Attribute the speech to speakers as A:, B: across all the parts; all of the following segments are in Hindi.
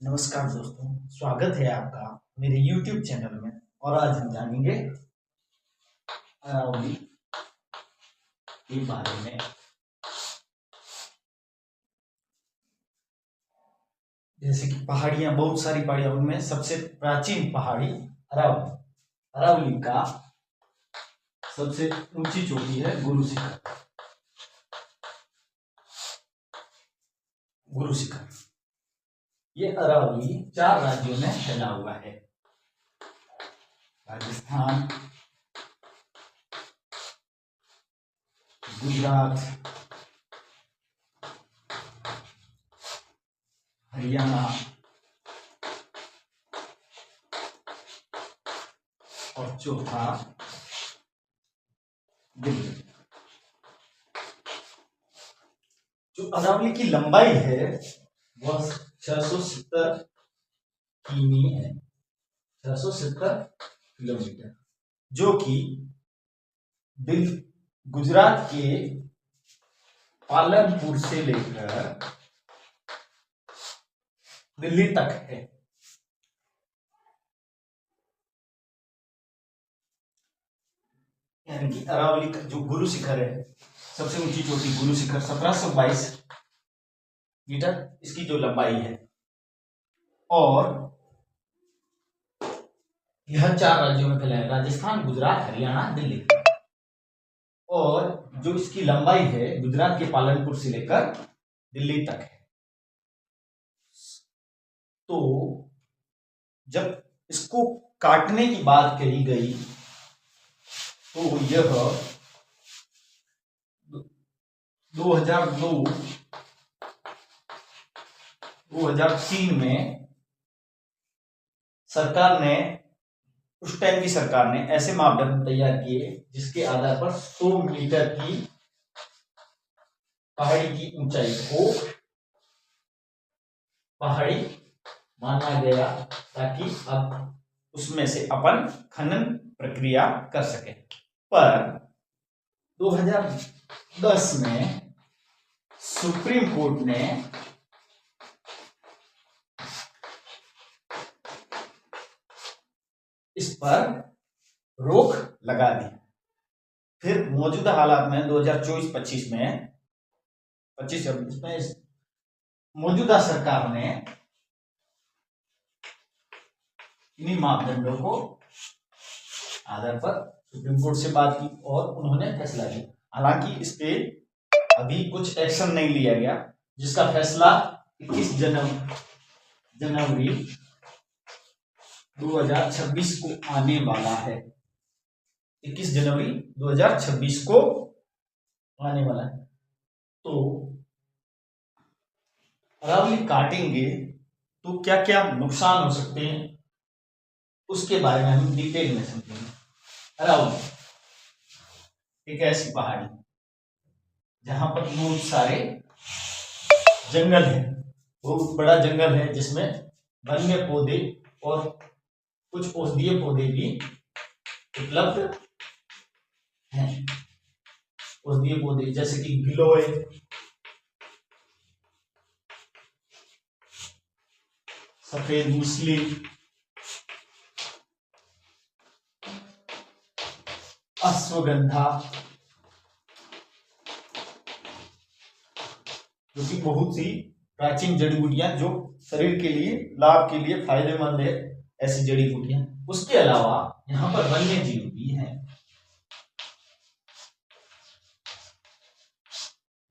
A: नमस्कार दोस्तों, स्वागत है आपका मेरे YouTube चैनल में। और आज हम जानेंगे अरावली के बारे में। जैसे कि पहाड़ियां, बहुत सारी पहाड़ियां, उनमें सबसे प्राचीन पहाड़ी अरावली। अरावली का सबसे ऊंची चोटी है गुरु शिखर। गुरु शिखर ये अरावली 4 राज्यों में फैला हुआ है। राजस्थान, गुजरात, हरियाणा और चौथा दिल्ली। जो अरावली की लंबाई है वह 670 किमी है, 670 किलोमीटर, जो कि गुजरात के पालनपुर से लेकर दिल्ली तक है। यानी कि अरावली का जो गुरु शिखर है, सबसे ऊंची चोटी गुरु शिखर 1722 मीटर इसकी जो लंबाई है, और यह 4 राज्यों में फैला है, राजस्थान, गुजरात, हरियाणा, दिल्ली। और जो इसकी लंबाई है गुजरात के पालनपुर से लेकर दिल्ली तक है। तो जब इसको काटने की बात कही गई तो यह 2002-2003 में सरकार ने, उस टाइम की सरकार ने ऐसे मापदंड तैयार किए जिसके आधार पर 100 मीटर की पहाड़ी की ऊंचाई को पहाड़ी माना गया, ताकि अब उसमें से अपन खनन प्रक्रिया कर सके। पर 2010 में सुप्रीम कोर्ट ने इस पर रोक लगा दी। फिर मौजूदा हालात में 2024-25 में 25-26 में मौजूदा सरकार ने इन्हीं मापदंडों को आधार पर सुप्रीम कोर्ट से बात की और उन्होंने फैसला लिया। हालांकि इस पे अभी कुछ एक्शन नहीं लिया गया, जिसका फैसला 21 जनवरी 2026 को आने वाला है। 21 जनवरी 2026 को आने वाला है। तो अरावली काटेंगे तो क्या क्या नुकसान हो सकते हैं, उसके बारे में हम डिटेल में समझेंगे। अरावली एक ऐसी पहाड़ी जहां पर बहुत सारे जंगल है, बहुत बड़ा जंगल है, जिसमें वन्य पौधे और कुछ औषधीय पौधे भी उपलब्ध हैं। औषधीय पौधे जैसे कि गिलोय, सफेद मूसली, अश्वगंधा, जो कि बहुत सी प्राचीन जड़ी बूटियां जो शरीर के लिए, लाभ के लिए फायदेमंद है, ऐसी जड़ी बूटियां। उसके अलावा यहाँ पर वन्य जीव भी हैं,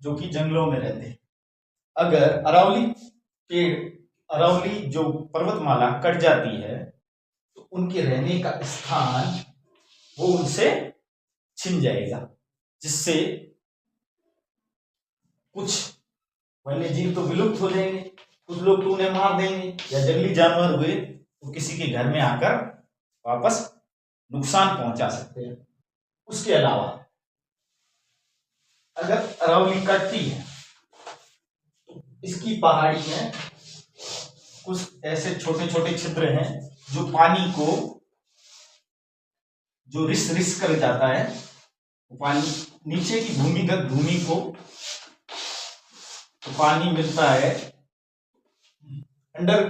A: जो कि जंगलों में रहते हैं। अगर अरावली जो पर्वतमाला कट जाती है तो उनके रहने का स्थान वो उनसे छिन जाएगा, जिससे कुछ वन्य जीव तो विलुप्त हो जाएंगे, कुछ लोग तो उन्हें मार देंगे, या जंगली जानवर हुए तो किसी के घर में आकर वापस नुकसान पहुंचा सकते हैं। उसके अलावा अगर अरावली कटती है तो इसकी पहाड़ी में कुछ ऐसे छोटे छोटे छिद्र हैं जो पानी को, जो रिस कर जाता है, पानी नीचे की भूमिगत भूमि को तो पानी मिलता है, अंडर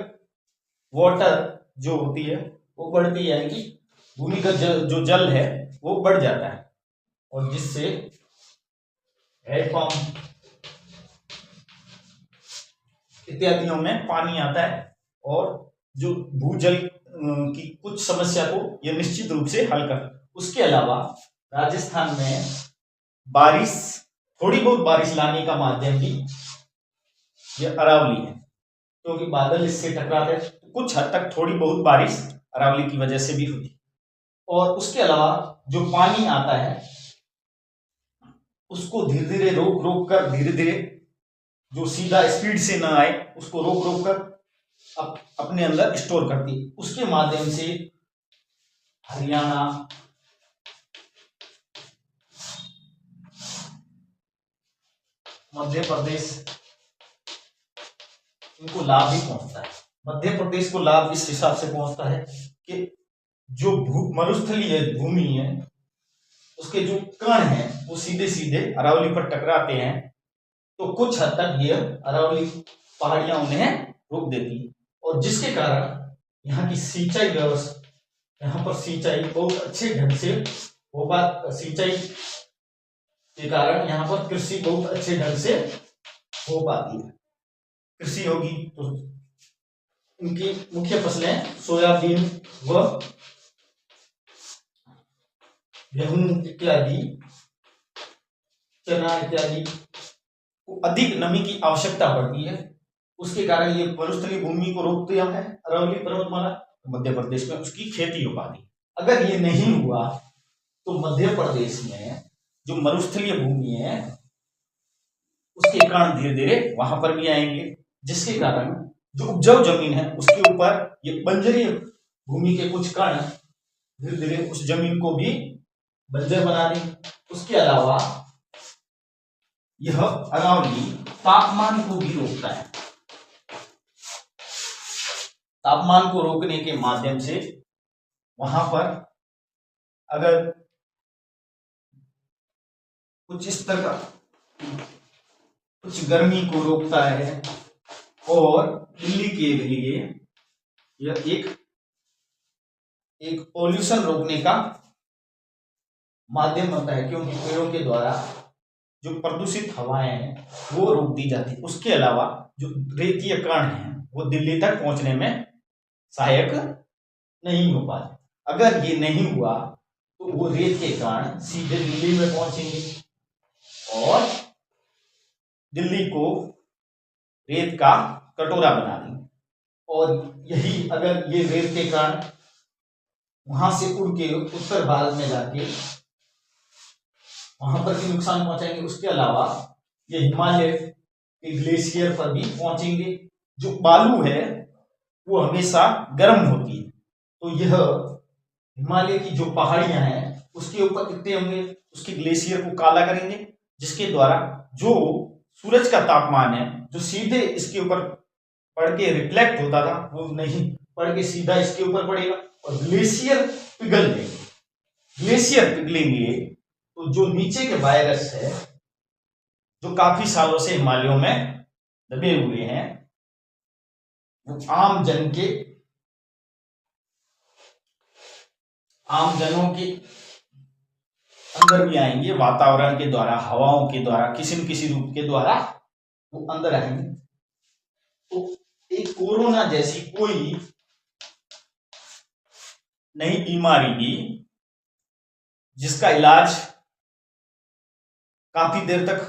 A: वाटर जो होती है वो बढ़ती है, यानी कि भूमिगत जो जल है वो बढ़ जाता है, और जिससे हैंडपंप इत्यादियों में पानी आता है, और जो भूजल की कुछ समस्या को यह निश्चित रूप से हल कर। उसके अलावा राजस्थान में बारिश, थोड़ी बहुत बारिश लाने का माध्यम भी यह अरावली है, क्योंकि बादल इससे टकराते हैं, तो कुछ हद तक थोड़ी बहुत बारिश अरावली की वजह से भी होती है। और उसके अलावा जो पानी आता है उसको धीरे धीरे रोक रोक कर, धीरे धीरे जो सीधा स्पीड से ना आए उसको रोक रोक कर अपने अंदर स्टोर करती है। उसके माध्यम से हरियाणा, मध्य प्रदेश, इनको लाभ भी पहुंचता है। मध्य प्रदेश को लाभ इस हिसाब से पहुंचता है कि जो मरुस्थलीय भूमि है उसके जो कण हैं वो सीधे सीधे अरावली पर टकराते हैं, तो कुछ हद तक ये अरावली पहाड़ियां उन्हें रोक देती है, और जिसके कारण यहाँ की सिंचाई व्यवस्था, यहाँ पर सिंचाई बहुत अच्छे ढंग से होगा। सिंचाई के कारण यहाँ पर कृषि बहुत अच्छे ढंग से हो पाती है। कृषि होगी तो उनकी मुख्य फसलें सोयाबीन व गेहूं इत्यादि, चना इत्यादि को अधिक नमी की आवश्यकता पड़ती है। उसके कारण ये मरुस्थलीय भूमि को रोक दिया है अरावली पर्वतमाला, मध्य प्रदेश में उसकी खेती हो पाती। अगर ये नहीं हुआ तो मध्य प्रदेश में जो मरुस्थलीय भूमि है उसके कारण धीरे धीरे वहां पर भी आएंगे, जिसके कारण जो उपजाऊ जमीन है उसके ऊपर ये बंजरीय भूमि के कुछ कण धीरे धीरे उस जमीन को भी बंजर बना देंगे। उसके अलावा यह अरावली तापमान को भी रोकता है। तापमान को रोकने के माध्यम से वहां पर अगर कुछ इस तरह का कुछ गर्मी को रोकता है, और दिल्ली के लिए यह एक पॉल्यूशन रोकने का माध्यम बनता है, क्योंकि पेड़ों के द्वारा जो प्रदूषित हवाएं हैं वो रोक दी जाती है। उसके अलावा जो रेतीय कण हैं वो दिल्ली तक पहुंचने में सहायक नहीं हो पाते। अगर ये नहीं हुआ तो वो रेत के कण सीधे दिल्ली में पहुंचेंगे और दिल्ली को रेत का कटोरा बना देंगे, और यही अगर ये रेत के कण वहां से उड़ के उत्तर भारत में जाके वहां पर भी नुकसान पहुंचाएंगे। उसके अलावा ये हिमालय के ग्लेशियर पर भी पहुंचेंगे। जो बालू है वो हमेशा गर्म होती है, तो यह हिमालय की जो पहाड़ियां हैं उसके ऊपर गिरते होंगे, उसके ग्लेशियर को काला करेंगे, जिसके द्वारा जो सूरज का तापमान है जो सीधे इसके ऊपर पड़ के रिफ्लेक्ट होता था वो नहीं पड़ के सीधा इसके ऊपर पड़ेगा, और ग्लेशियर पिघल लेंगे। ग्लेशियर पिघलेंगे तो जो नीचे के वायरस है जो काफी सालों से हिमालयों में दबे हुए हैं वो आम जनों के अंदर भी आएंगे, वातावरण के द्वारा, हवाओं के द्वारा, किसी न किसी रूप के द्वारा वो अंदर आएंगे। तो एक कोरोना जैसी कोई नई बीमारी भी जिसका इलाज काफी देर तक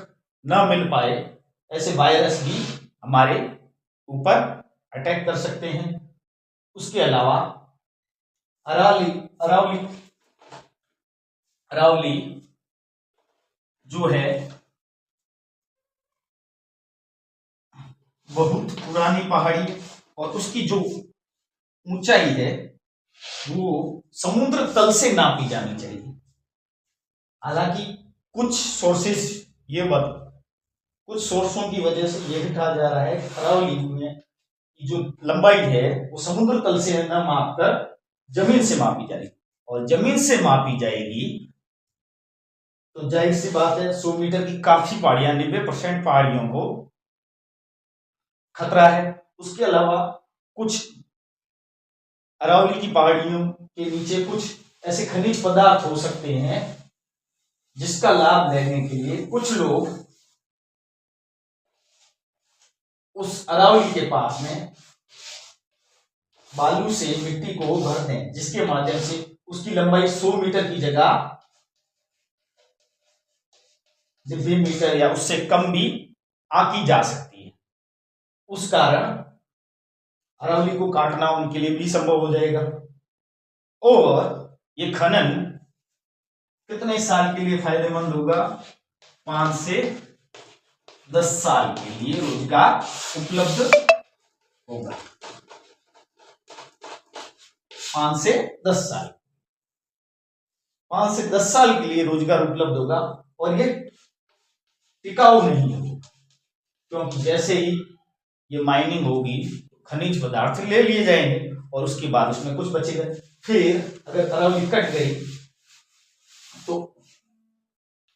A: न मिल पाए, ऐसे वायरस भी हमारे ऊपर अटैक कर सकते हैं। उसके अलावा अरावली जो है बहुत पुरानी पहाड़ी, और उसकी जो ऊंचाई है वो समुद्र तल से नापी जानी चाहिए। हालांकि कुछ सोर्सों की वजह से यह भी कहा जा रहा है अरावली में की जो लंबाई है वो समुद्र तल से न मापकर जमीन से मापी जाएगी, और जमीन से मापी जाएगी तो जाहिर सी बात है 100 मीटर की काफी पहाड़ियां, 90% पहाड़ियों को खतरा है। उसके अलावा कुछ अरावली की पहाड़ियों के नीचे कुछ ऐसे खनिज पदार्थ हो सकते हैं जिसका लाभ लेने के लिए कुछ लोग उस अरावली के पास में बालू से मिट्टी को भरते हैं, जिसके माध्यम से उसकी लंबाई 100 मीटर की जगह 90 मीटर या उससे कम भी आंकी जा सकती है। उस कारण अरावली को काटना उनके लिए भी संभव हो जाएगा। और ये खनन कितने साल के लिए फायदेमंद होगा? 5 से 10 साल के लिए रोजगार उपलब्ध होगा। 5 से 10 साल, 5 से 10 साल के लिए रोजगार उपलब्ध होगा। और ये टिकाऊ नहीं होगा, क्योंकि जैसे ही ये माइनिंग होगी खनिज पदार्थ ले लिए जाएंगे और उसके बाद उसमें कुछ बचेगा। फिर अगर अरावली कट गई तो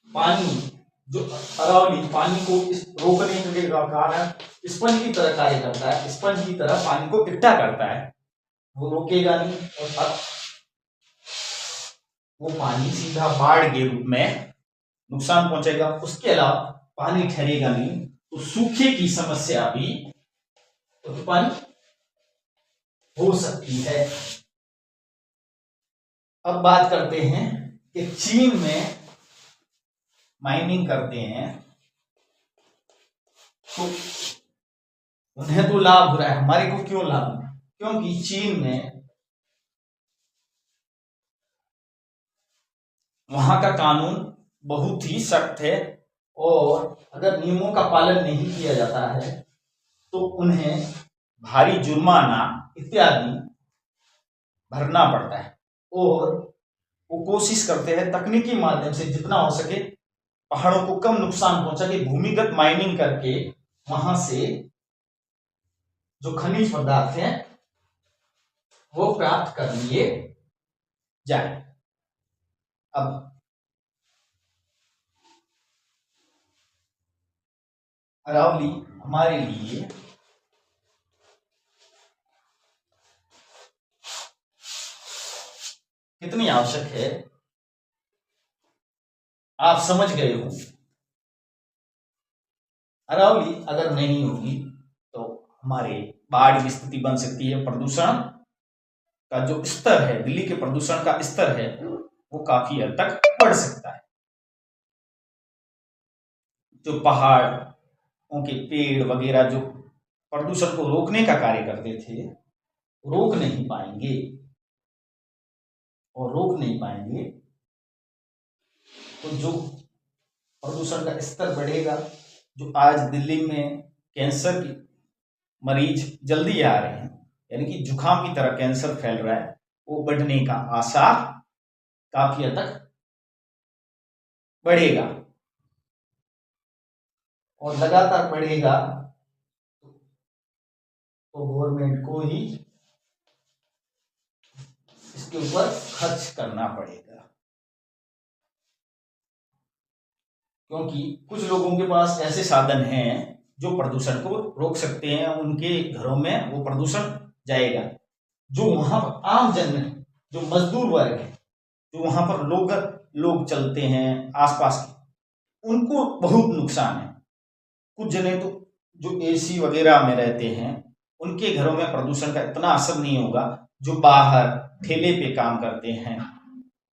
A: पानी, जो अरावली पानी को रोकने के कारण स्पंज की तरह कार्य करता है, स्पंज की तरह पानी को इकट्ठा करता है, वो रोकेगा नहीं और वो पानी सीधा बाढ़ के रूप में नुकसान पहुंचेगा। उसके अलावा पानी ठहरेगा नहीं तो सूखे की समस्या भी उत्पन्न हो सकती है। अब बात करते हैं कि चीन में माइनिंग करते हैं तो उन्हें तो लाभ हो रहा है, हमारे को क्यों लाभ? क्योंकि चीन में वहां का कानून बहुत ही सख्त है और अगर नियमों का पालन नहीं किया जाता है तो उन्हें भारी जुर्माना इत्यादि भरना पड़ता है। और वो कोशिश करते हैं तकनीकी माध्यम से जितना हो सके पहाड़ों को कम नुकसान पहुंचा के भूमिगत माइनिंग करके वहां से जो खनिज पदार्थ हैं वो प्राप्त कर लिए जाए। अब अरावली हमारे लिए कितनी आवश्यक है आप समझ गए हो। अरावली अगर नहीं होगी तो हमारे बाढ़ की स्थिति बन सकती है। प्रदूषण का जो स्तर है, दिल्ली के प्रदूषण का स्तर है, वो काफी हद तक बढ़ सकता है। जो पहाड़ों के पेड़ वगैरह जो प्रदूषण को रोकने का कार्य करते थे, रोक नहीं पाएंगे और रोक नहीं पाएंगे तो जो प्रदूषण का स्तर बढ़ेगा, जो आज दिल्ली में कैंसर की मरीज जल्दी आ रहे हैं, यानी कि जुकाम की तरह कैंसर फैल रहा है, वो बढ़ने का आसार काफी हद तक बढ़ेगा और लगातार बढ़ेगा तो गवर्नमेंट को ही इसके ऊपर खर्च करना पड़ेगा। क्योंकि कुछ लोगों के पास ऐसे साधन हैं जो प्रदूषण को रोक सकते हैं, उनके घरों में वो प्रदूषण जाएगा। जो वहां पर आम जन है, जो मजदूर वर्ग है, जो वहां पर लोग चलते हैं आसपास के, उनको बहुत नुकसान है। कुछ जने तो जो एसी वगैरह में रहते हैं उनके घरों में प्रदूषण का इतना असर नहीं होगा। जो बाहर ठेले पे काम करते हैं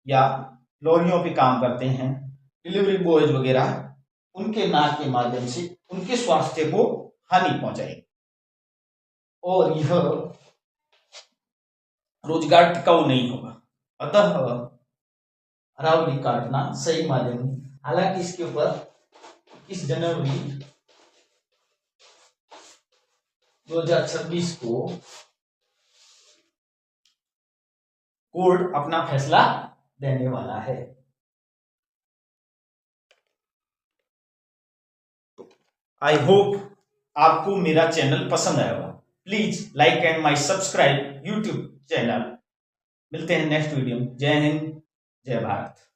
A: या लॉरियों पे काम करते हैं, डिलीवरी बॉयज वगैरह, उनके नाक के माध्यम से उनके स्वास्थ्य को हानि पहुंचाएगी और यह रोजगार टिकाऊ नहीं होगा। अतः अरावली काटना सही माध्यम नहीं। हालांकि इसके ऊपर 21 जनवरी 2026 को कोर्ट अपना फैसला देने वाला है। आई होप आपको मेरा चैनल पसंद आया होगा। Please like and my subscribe YouTube channel. मिलते हैं नेक्स्ट वीडियो में। जय हिंद, जय भारत।